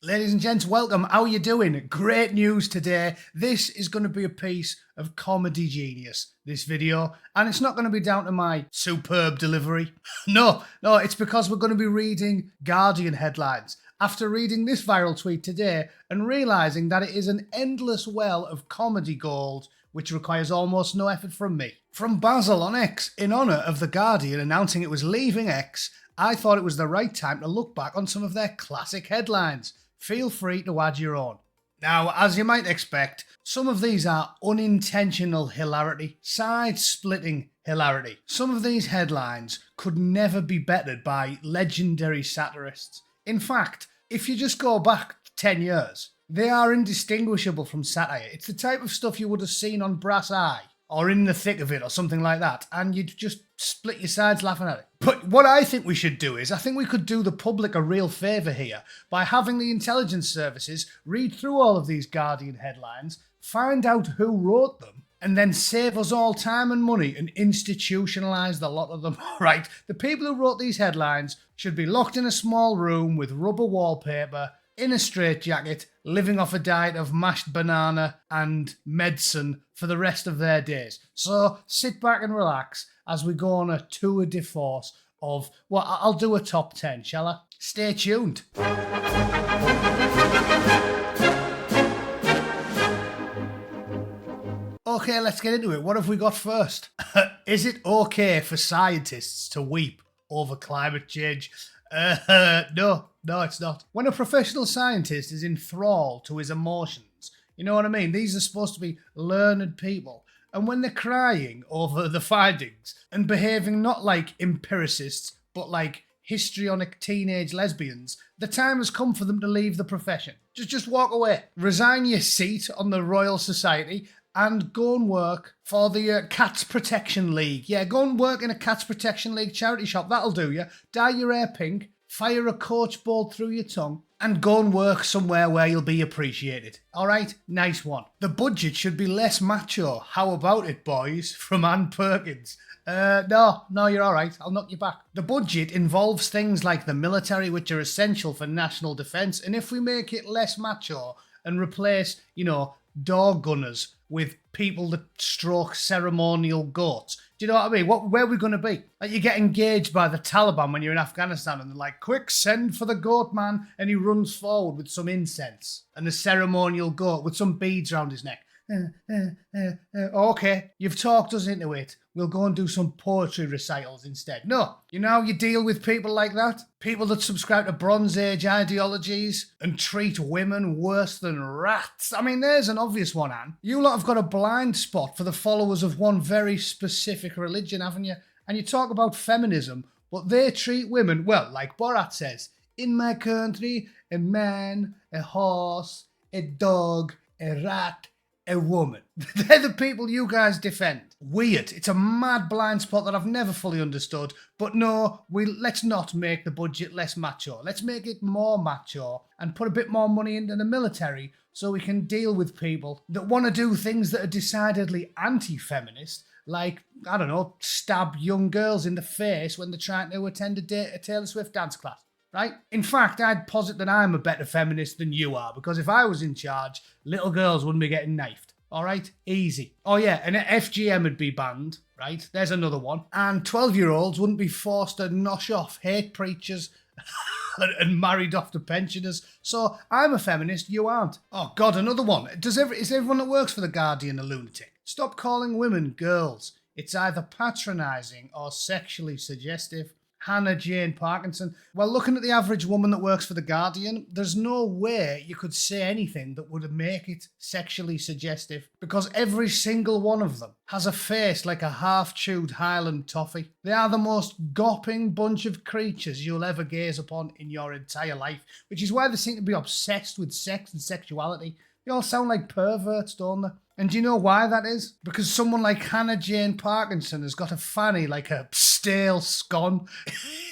Ladies and gents, welcome. How are you doing? Great news today. This is going to be a piece of comedy genius, this video. And it's not going to be down to my superb delivery. No, it's because we're going to be reading Guardian headlines. After reading this viral tweet today and realising that it is an endless well of comedy gold, which requires almost no effort from me. From Basil on X, in honour of The Guardian announcing it was leaving X, I thought it was the right time to look back on some of their classic headlines. Feel free to add your own. Now, as you might expect, some of these are unintentional hilarity, side-splitting hilarity. Some of these headlines could never be bettered by legendary satirists. In fact, if you just go back 10 years, they are indistinguishable from satire. It's the type of stuff you would have seen on Brass Eye, or In the Thick of It, or something like that, and you'd just split your sides laughing at it. But what I think we should do is, I think we could do the public a real favour here by having the intelligence services read through all of these Guardian headlines, find out who wrote them, and then save us all time and money and institutionalise the lot of them. Right, the people who wrote these headlines should be locked in a small room with rubber wallpaper, in a straitjacket, living off a diet of mashed banana and medicine for the rest of their days. So sit back and relax as we go on a tour de force of, well, I'll do a top 10, shall I? Stay tuned. Okay, let's get into it. What have we got first? Is it okay for scientists to weep over climate change? No, it's not. When a professional scientist is enthralled to his emotions, you know what I mean? These are supposed to be learned people. And when they're crying over the findings and behaving not like empiricists, but like histrionic teenage lesbians, the time has come for them to leave the profession. Just walk away. Resign your seat on the Royal Society and go and work for the Cats Protection League. Yeah, go and work in a Cats Protection League charity shop. That'll do you. Dye your hair pink, fire a coach ball through your tongue, and go and work somewhere where you'll be appreciated. Alright? Nice one. The budget should be less macho. How about it, boys? From Ann Perkins. No, you're alright. I'll knock you back. The budget involves things like the military, which are essential for national defence, and if we make it less macho and replace, dog gunners with people that stroke ceremonial goats. Do you know what I mean? Where are we going to be? Like, you get engaged by the Taliban when you're in Afghanistan and they're like, quick, send for the goat man, and he runs forward with some incense and a ceremonial goat with some beads around his neck. Okay, you've talked us into it. We'll go and do some poetry recitals instead. No, you deal with people like that? People that subscribe to Bronze Age ideologies and treat women worse than rats. I mean, there's an obvious one, Anne. You lot have got a blind spot for the followers of one very specific religion, haven't you? And you talk about feminism, but they treat women, well, like Borat says, in my country, a man, a horse, a dog, a rat, a woman. They're the people you guys defend. Weird. It's a mad blind spot that I've never fully understood. But no, let's not make the budget less macho. Let's make it more macho and put a bit more money into the military so we can deal with people that want to do things that are decidedly anti-feminist, like, I don't know, stab young girls in the face when they're trying to attend a Taylor Swift dance class. Right? In fact, I'd posit that I'm a better feminist than you are, because if I was in charge, little girls wouldn't be getting knifed. All right? Easy. Oh yeah, and FGM would be banned, right? There's another one. And 12-year-olds wouldn't be forced to nosh off hate preachers and married off to pensioners. So I'm a feminist, you aren't. Oh God, another one. Is everyone that works for The Guardian a lunatic? Stop calling women girls. It's either patronising or sexually suggestive. Hannah Jane Parkinson. Well, looking at the average woman that works for The Guardian, there's no way you could say anything that would make it sexually suggestive, because every single one of them has a face like a half-chewed Highland toffee. They are the most gopping bunch of creatures you'll ever gaze upon in your entire life, which is why they seem to be obsessed with sex and sexuality. They all sound like perverts, don't they? And do you know why that is? Because someone like Hannah Jane Parkinson has got a fanny like a stale scone.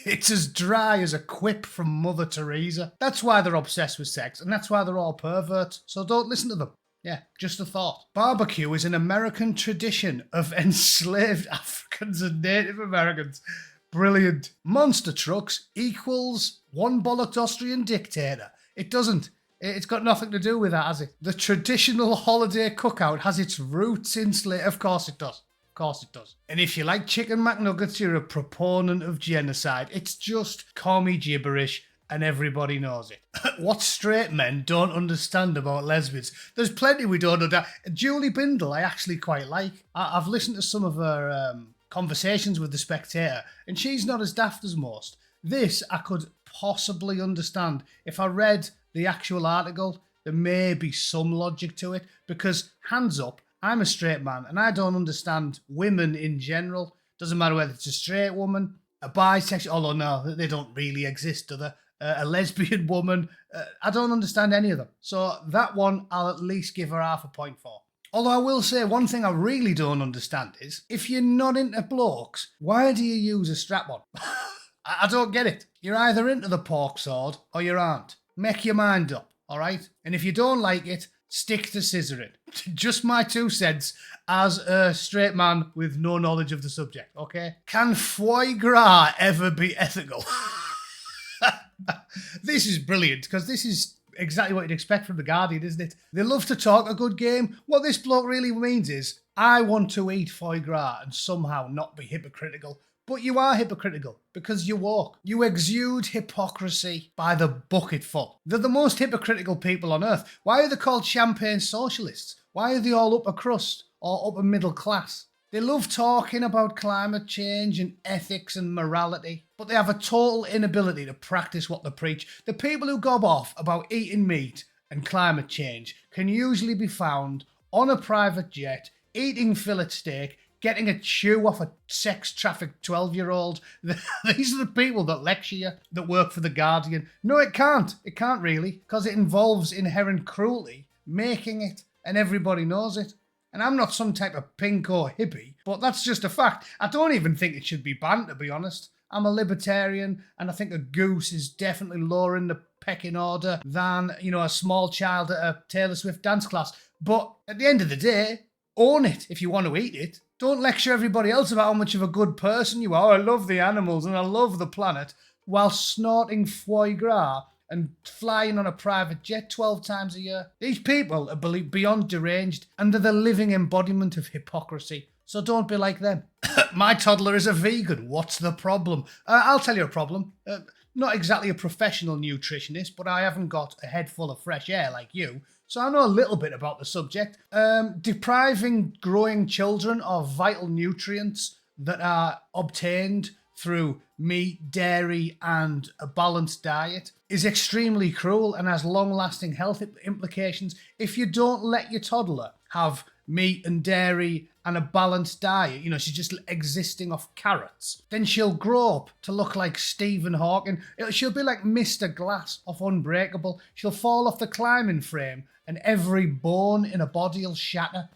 It's as dry as a quip from Mother Teresa. That's why they're obsessed with sex, and that's why they're all perverts. So don't listen to them. Yeah, just a thought. Barbecue is an American tradition of enslaved Africans and Native Americans. Brilliant. Monster trucks equals one bollocked Austrian dictator. It doesn't. It's got nothing to do with that, has it? The traditional holiday cookout has its roots in slavery. Of course it does. Of course it does. And if you like chicken McNuggets, you're a proponent of genocide. It's just commie gibberish and everybody knows it. What straight men don't understand about lesbians. There's plenty we don't understand. Julie Bindle, I actually quite like. I've listened to some of her conversations with The Spectator, and she's not as daft as most. This I could possibly understand. If I read the actual article, there may be some logic to it, because hands up, I'm a straight man and I don't understand women in general. Doesn't matter whether it's a straight woman, a bisexual, although no, they don't really exist, do they? A lesbian woman. I don't understand any of them. So that one I'll at least give her half a point for. Although I will say one thing I really don't understand is, if you're not into blokes, why do you use a strap-on? I don't get it. You're either into the pork sword or you aren't. Make your mind up, all right? And if you don't like it, stick to scissoring. Just my 2 cents as a straight man with no knowledge of the subject, okay? Can foie gras ever be ethical? This is brilliant, because this is exactly what you'd expect from The Guardian, isn't it? They love to talk a good game. What this bloke really means is, I want to eat foie gras and somehow not be hypocritical. But you are hypocritical, because you woke. You exude hypocrisy by the bucketful. They're the most hypocritical people on earth. Why are they called champagne socialists? Why are they all upper crust or upper middle class? They love talking about climate change and ethics and morality, but they have a total inability to practice what they preach. The people who gob off about eating meat and climate change can usually be found on a private jet, eating fillet steak, getting a chew off a sex-trafficked 12-year-old. These are the people that lecture you, that work for The Guardian. No, it can't. It can't really, because it involves inherent cruelty, making it, and everybody knows it. And I'm not some type of pinko hippie, but that's just a fact. I don't even think it should be banned, to be honest. I'm a libertarian, and I think a goose is definitely lower in the pecking order than, a small child at a Taylor Swift dance class. But at the end of the day, own it if you want to eat it. Don't lecture everybody else about how much of a good person you are. I love the animals and I love the planet, while snorting foie gras and flying on a private jet 12 times a year. These people are beyond deranged, and they're the living embodiment of hypocrisy. So don't be like them. My toddler is a vegan. What's the problem? I'll tell you a problem. Not exactly a professional nutritionist, but I haven't got a head full of fresh air like you. So I know a little bit about the subject. Depriving growing children of vital nutrients that are obtained through meat, dairy, and a balanced diet is extremely cruel and has long-lasting health implications. If you don't let your toddler have meat and dairy and a balanced diet, she's just existing off carrots, then she'll grow up to look like Stephen Hawking. She'll be like Mr. Glass off Unbreakable. She'll fall off the climbing frame and every bone in her body will shatter.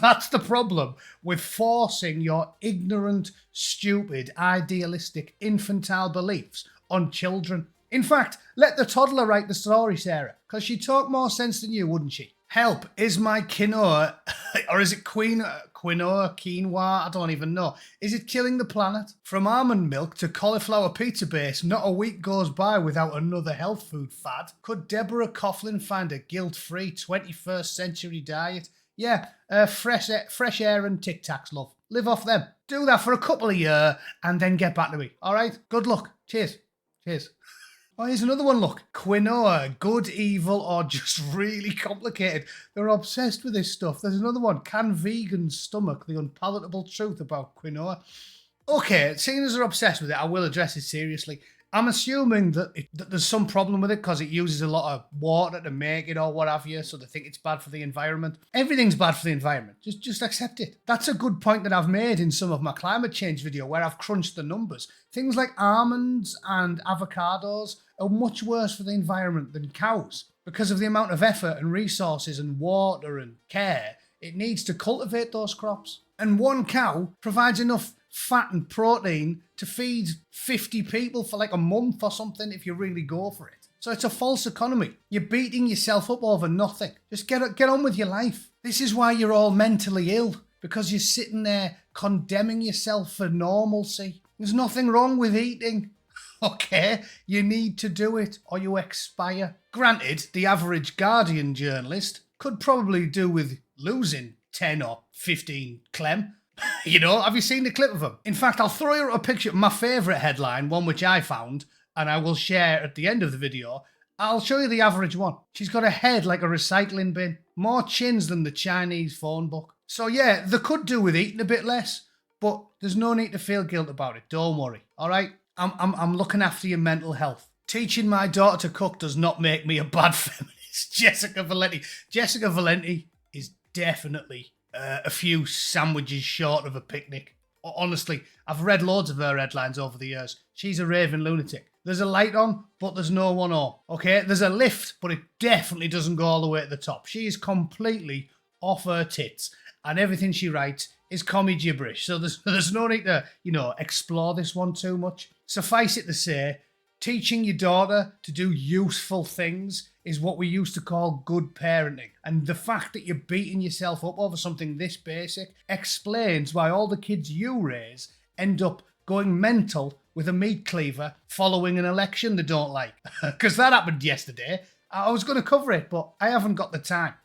That's the problem with forcing your ignorant, stupid, idealistic, infantile beliefs on children. In fact, let the toddler write the story, Sarah, because she'd talk more sense than you, wouldn't she? Help, is my quinoa, or is it quinoa, I don't even know. Is it killing the planet? From almond milk to cauliflower pizza base, not a week goes by without another health food fad. Could Deborah Coughlin find a guilt-free 21st century diet? Yeah, fresh air and Tic Tacs, love. Live off them. Do that for a couple of years and then get back to me. All right? Good luck. Cheers. Cheers. Oh, here's another one, look. Quinoa, good, evil, or just really complicated. They're obsessed with this stuff. There's another one. Can vegans stomach the unpalatable truth about quinoa? Okay, seeing as they're obsessed with it, I will address it seriously. I'm assuming that there's some problem with it because it uses a lot of water to make it or what have you, so they think it's bad for the environment. Everything's bad for the environment. Just accept it. That's a good point that I've made in some of my climate change video where I've crunched the numbers. Things like almonds and avocados are much worse for the environment than cows because of the amount of effort and resources and water and care it needs to cultivate those crops. And one cow provides enough fat and protein to feed 50 people for like a month or something if you really go for it. So it's a false economy. You're beating yourself up over nothing. Just get on with your life. This is why you're all mentally ill, because you're sitting there condemning yourself for normalcy. There's nothing wrong with eating. Okay, you need to do it or you expire. Granted, the average Guardian journalist could probably do with losing 10 or 15 clem. You know, have you seen the clip of him? In fact, I'll throw you a picture of my favourite headline, one which I found, and I will share at the end of the video. I'll show you the average one. She's got a head like a recycling bin. More chins than the Chinese phone book. So yeah, they could do with eating a bit less, but there's no need to feel guilt about it. Don't worry, all right? I'm looking after your mental health. Teaching my daughter to cook does not make me a bad feminist. Jessica Valenti. Jessica Valenti is definitely a few sandwiches short of a picnic. Honestly, I've read loads of her headlines over the years. She's a raving lunatic. There's a light on, but there's no one on. Okay, there's a lift, but it definitely doesn't go all the way to the top. She is completely off her tits, and everything she writes is commie gibberish. So there's no need to, explore this one too much. Suffice it to say, teaching your daughter to do useful things is what we used to call good parenting. And the fact that you're beating yourself up over something this basic explains why all the kids you raise end up going mental with a meat cleaver following an election they don't like. Because that happened yesterday. I was going to cover it, but I haven't got the time.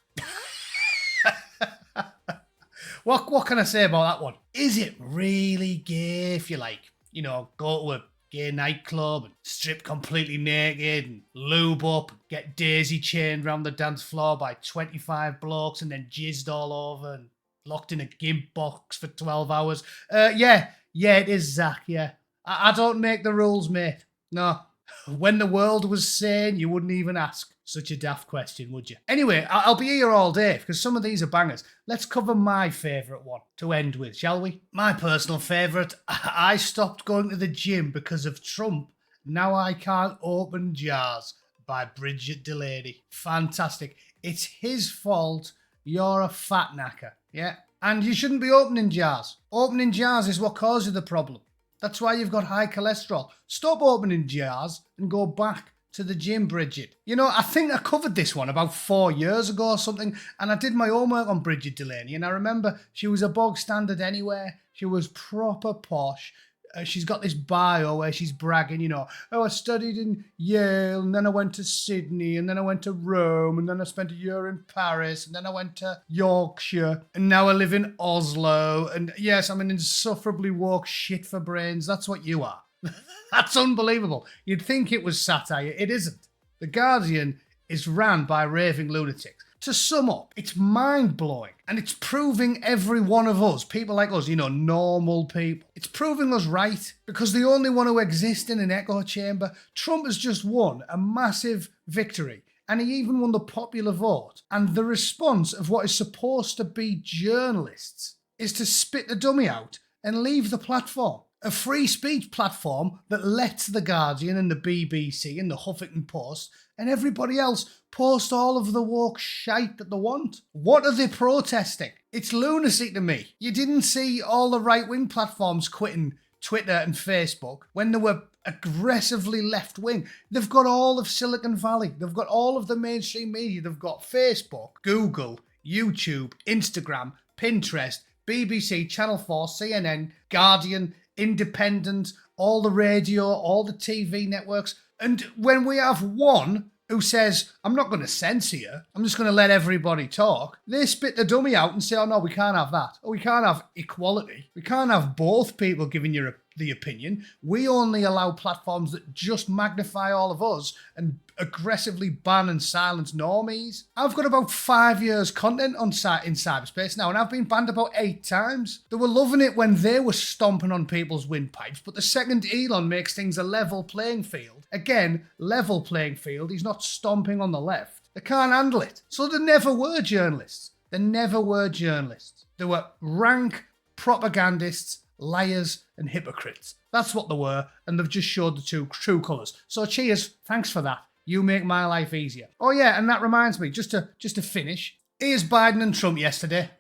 What can I say about that one? Is it really gay if you go to a gay nightclub and strip completely naked and lube up, get daisy chained around the dance floor by 25 blokes and then jizzed all over and locked in a gimp box for 12 hours? Yeah, it is, Zach, yeah. I don't make the rules, mate. No. When the world was sane, you wouldn't even ask such a daft question, would you? Anyway, I'll be here all day because some of these are bangers. Let's cover my favourite one to end with, shall we? My personal favourite. I stopped going to the gym because of Trump. Now I can't open jars, by Bridget Delaney. Fantastic. It's his fault you're a fat knacker, yeah? And you shouldn't be opening jars. Opening jars is what causes the problem. That's why you've got high cholesterol. Stop opening jars and go back to the gym, Bridget. I think I covered this one about 4 years ago or something, and I did my homework on Bridget Delaney, and I remember she was a bog standard anywhere. She was proper posh. She's got this bio where she's bragging, I studied in Yale, and then I went to Sydney, and then I went to Rome, and then I spent a year in Paris, and then I went to Yorkshire, and now I live in Oslo, and yes, I'm an insufferably woke shit for brains. That's what you are. That's unbelievable. You'd think it was satire. It isn't. The Guardian is ran by raving lunatics. To sum up, it's mind-blowing, and it's proving every one of us, people like us, normal people, it's proving us right, because they only want to exist in an echo chamber. Trump has just won a massive victory, and he even won the popular vote, and the response of what is supposed to be journalists is to spit the dummy out and leave the platform. A free speech platform that lets The Guardian and the BBC and the Huffington Post and everybody else post all of the woke shite that they want. What are they protesting? It's lunacy to me. You didn't see all the right-wing platforms quitting Twitter and Facebook when they were aggressively left-wing. They've got all of Silicon Valley. They've got all of the mainstream media. They've got Facebook, Google, YouTube, Instagram, Pinterest, BBC, Channel 4, CNN, Guardian, Independent, all the radio, all the TV networks. And when we have one who says, I'm not going to censor you, I'm just going to let everybody talk, they spit the dummy out and say, oh no, we can't have that. Oh, we can't have equality. We can't have both people giving you the opinion. We only allow platforms that just magnify all of us and aggressively ban and silence normies. I've got about 5 years content in cyberspace now, and I've been banned about 8 times. They were loving it when they were stomping on people's windpipes, but the second Elon makes things a level playing field, again, level playing field, he's not stomping on the left. They can't handle it. So they never were journalists. They never were journalists. They were rank propagandists, liars and hypocrites. That's what they were, and they've just showed the two true colours. So cheers, thanks for that. You make my life easier. Oh yeah, and that reminds me, just to finish, here's Biden and Trump yesterday.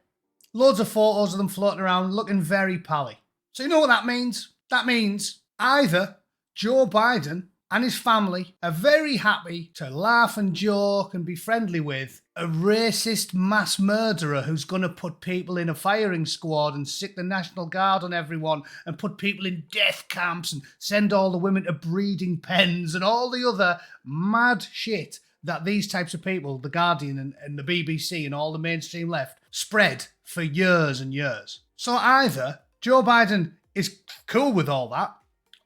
Loads of photos of them floating around looking very pally. So you know what that means? That means either Joe Biden and his family are very happy to laugh and joke and be friendly with a racist mass murderer who's going to put people in a firing squad and sick the National Guard on everyone and put people in death camps and send all the women to breeding pens and all the other mad shit that these types of people, The Guardian and the BBC and all the mainstream left, spread for years and years. So either Joe Biden is cool with all that,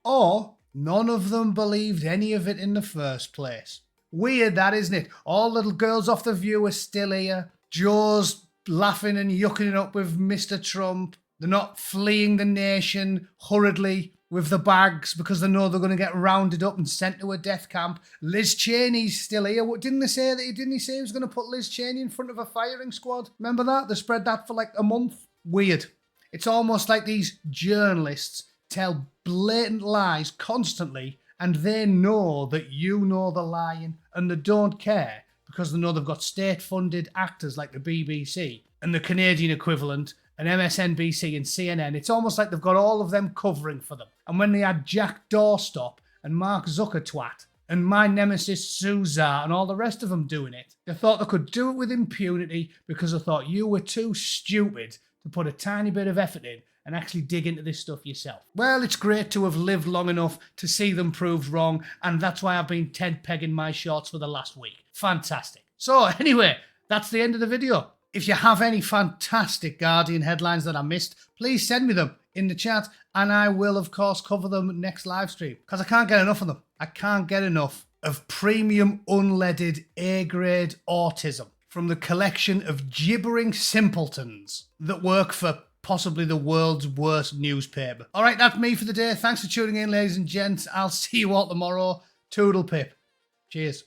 or none of them believed any of it in the first place. Weird that, isn't it? All little girls off The View are still here. Joe's laughing and yucking it up with Mr. Trump. They're not fleeing the nation hurriedly with the bags because they know they're going to get rounded up and sent to a death camp. Liz Cheney's still here. Didn't he say he was going to put Liz Cheney in front of a firing squad? Remember that? They spread that for like a month. Weird. It's almost like these journalists tell blatant lies constantly and they know that you know they're lying and they don't care because they know they've got state-funded actors like the BBC and the Canadian equivalent and MSNBC and CNN. It's almost like they've got all of them covering for them. And when they had Jack Doorstop and Mark Zuckertwat and my nemesis Suza and all the rest of them doing it, they thought they could do it with impunity because they thought you were too stupid to put a tiny bit of effort in and actually dig into this stuff yourself. Well, it's great to have lived long enough to see them proved wrong, and that's why I've been tent pegging my shorts for the last week. Fantastic. So anyway, that's the end of the video. If you have any fantastic Guardian headlines that I missed, please send me them in the chat, and I will, of course, cover them next live stream, because I can't get enough of them. I can't get enough of premium, unleaded, A-grade autism from the collection of gibbering simpletons that work for possibly the world's worst newspaper. All right, that's me for the day. Thanks for tuning in, ladies and gents. I'll see you all tomorrow. Toodle pip. Cheers.